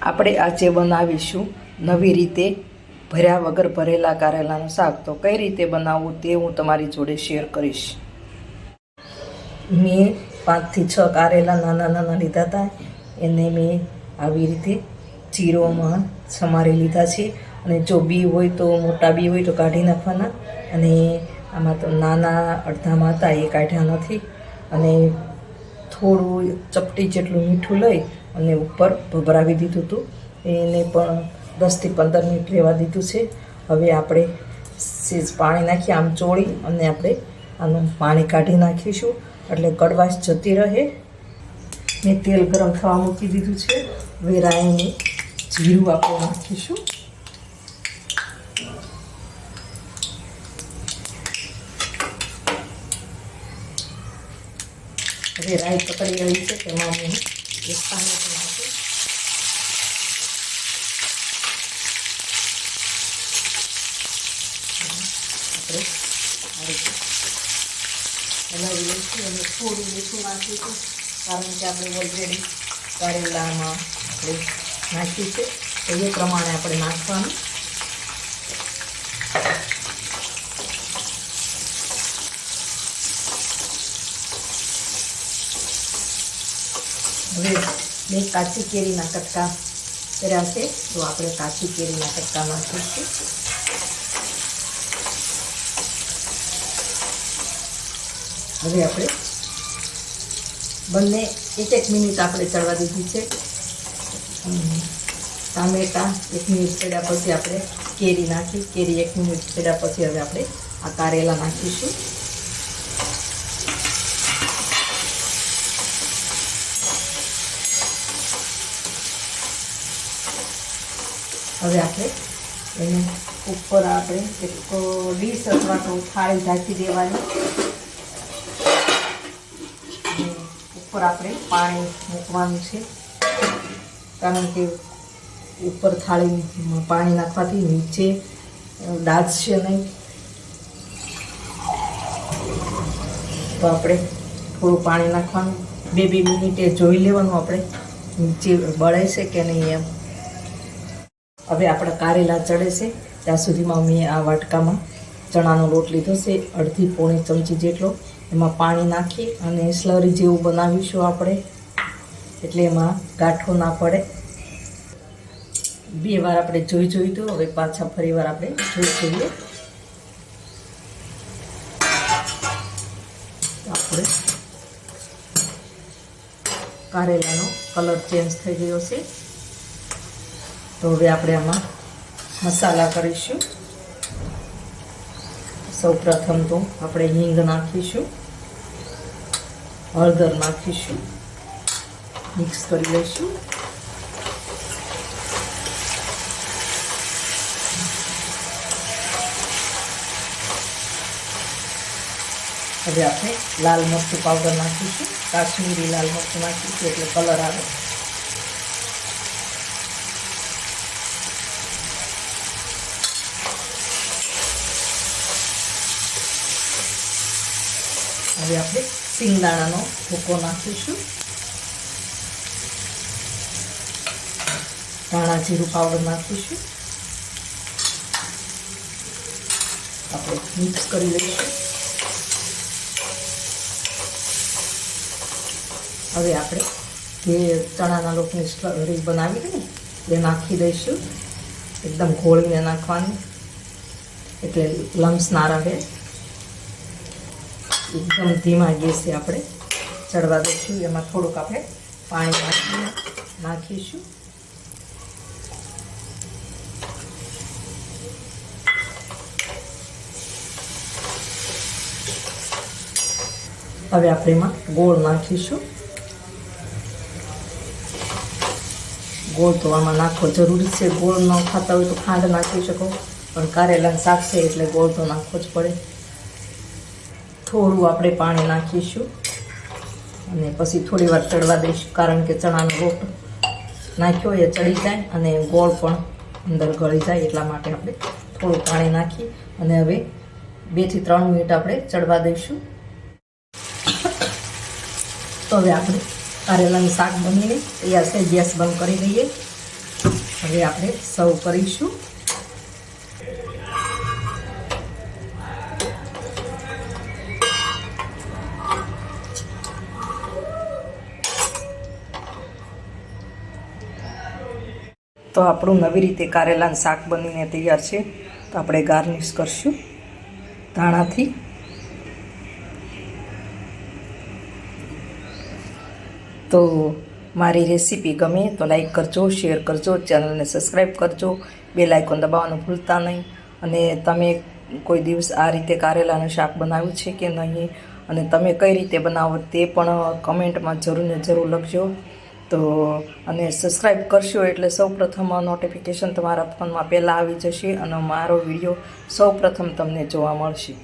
આપણે આજે બનાવીશું નવી રીતે ભર્યા વગર ભરેલા કારેલાનું શાક. તો કઈ રીતે બનાવવું તે હું તમારી જોડે શેર કરીશ. મેં 5 થી 6 કારેલા નાના નાના લીધા હતા. એને મેં આવી રીતે ચીરોમાં સમારી લીધા છે. અને જો બી હોય તો મોટા બી હોય તો કાઢી નાખવાના. અને આમાં તો નાના અડધામાં હતા એ કાઢ્યા નથી. અને થોડું ચપટી જેટલું મીઠું લઈ અને ઉપર ભભરાવી દીધું હતું. એને પણ 10 થી 15 મિનિટ રહેવા દીધું છે. હવે આપણે સેજ પાણી નાખી આમ ચોળી અને આપણે આનું પાણી કાઢી નાખીશું એટલે કડવાશ જતી રહે. મેં તેલ ગરમ થવા મૂકી દીધું છે. હવે રાઈને જીરું આપણે નાખીશું. હવે રાઈ પકડી આવી છે તેમાં હું એક પાણી નાખીશ. આપણે આ રીતે હલાવી લઈશું અને થોડું મીઠું નાખીશું કારણ કે આપણે ઓલરેડી કારેલામાં આપણે નાખ્યું છે તો એ પ્રમાણે આપણે નાખવાનું. હવે મેં કાચી કેરીના કટકા કર્યા છે તો આપણે કાચી કેરીના કટકા નાખીશું. હવે આપણે બંને 1 મિનિટ આપણે ચડવા દીધી છે. ટામેટાં 1 મિનિટ ચડ્યા પછી આપણે કેરી નાખી. કેરી 1 મિનિટ ચડ્યા પછી હવે આપણે આ કારેલા નાખીશું. હવે આપણે એને ઉપર આપણે એક ડીશ અથવા તો થાળી ઢાંકી દેવાની. ઉપર આપણે પાણી મૂકવાનું છે કારણ કે ઉપર થાળીમાં પાણી નાખવાથી નીચે દાઝશે નહીં. તો આપણે થોડું પાણી નાખવાનું. 2 મિનિટે જોઈ લેવાનું આપણે નીચે બળે છે કે નહીં એમ. હવે આપણા કારેલા ચડે છે ત્યાં સુધીમાં મેં આ વાટકામાં ચણાનો લોટ લીધો છે 1/2-પોણી ચમચી જેટલો. એમાં પાણી નાખી અને સ્લરી જેવું બનાવીશું આપણે એટલે એમાં ગાંઠો ના પડે. 2 વાર આપણે જોઈ તો હવે પાછા ફરી વાર આપણે જોઈએ. આપણે કારેલાનો કલર ચેન્જ થઈ ગયો છે તો હવે આપણે આમાં મસાલા કરીશું. સૌ પ્રથમ તો આપણે હિંગ નાખીશું, હળદર નાખીશું, મિક્સ કરી લઈશું. હવે આપણે લાલ મરચું પાવડર નાખીશું. કાશ્મીરી લાલ મરચું નાખીશું એટલે કલર આવે. હવે આપણે સિંગદાણાનો ભૂકો નાખીશું. ધાણા જીરું પાવડર નાખીશું. આપણે મિક્સ કરી લઈશું. હવે આપણે જે ચણાના લોટની સ્લરી બનાવી હતી ને એ નાખી દઈશું. એકદમ ઘોળીને નાખવાની એટલે લમ્સ ના રહે. એકદમ ધીમા ગેસે આપણે ચડવા દઈશું. એમાં થોડુંક આપણે પાણી નાખીશું. હવે આપણે એમાં ગોળ નાખીશું. ગોળ તો આમાં નાખવો જરૂરી છે. ગોળ ન ખાતા હોય તો ખાંડ નાખી શકો પણ કારેલાનું શાક છે એટલે ગોળ તો નાખવો જ પડે. થોડું આપણે પાણી નાખીશું અને પછી થોડી વાર ચડવા દઈશું કારણ કે ચણાનો લોટ નાખ્યો એ ચડી જાય અને ગોળ પણ અંદર ગળી જાય એટલા માટે આપણે થોડું પાણી નાખી અને હવે 2 થી 3 મિનિટ આપણે ચડવા દઈશું. તો હવે આપણે કારેલાનું શાક બનીને તૈયાર છે. ગેસ બંધ કરી દઈએ હવે આપણે સર્વ કરીશું. તો આપણું નવી રીતે કારેલાનું શાક બનીને તૈયાર છે. તો આપણે ગાર્નિશ કરશું ધાણાથી. તો મારી રેસીપી ગમે તો લાઈક કરજો, શેર કરજો, ચેનલને સબસ્ક્રાઈબ કરજો, બેલ આઇકોન દબાવવાનું ભૂલતા નહીં. અને તમે કોઈ દિવસ આ રીતે કારેલાનું શાક બનાવ્યું છે કે નહીં, અને તમે કઈ રીતે બનાવો તે પણ કમેન્ટમાં જરૂર ને જરૂર લખજો. તો અને સબસ્ક્રાઈબ કરશો એટલે સૌપ્રથમ નોટિફિકેશન તમારા ફોનમાં પહેલાં આવી જશે અને મારો વિડીયો સૌપ્રથમ તમને જોવા મળશે.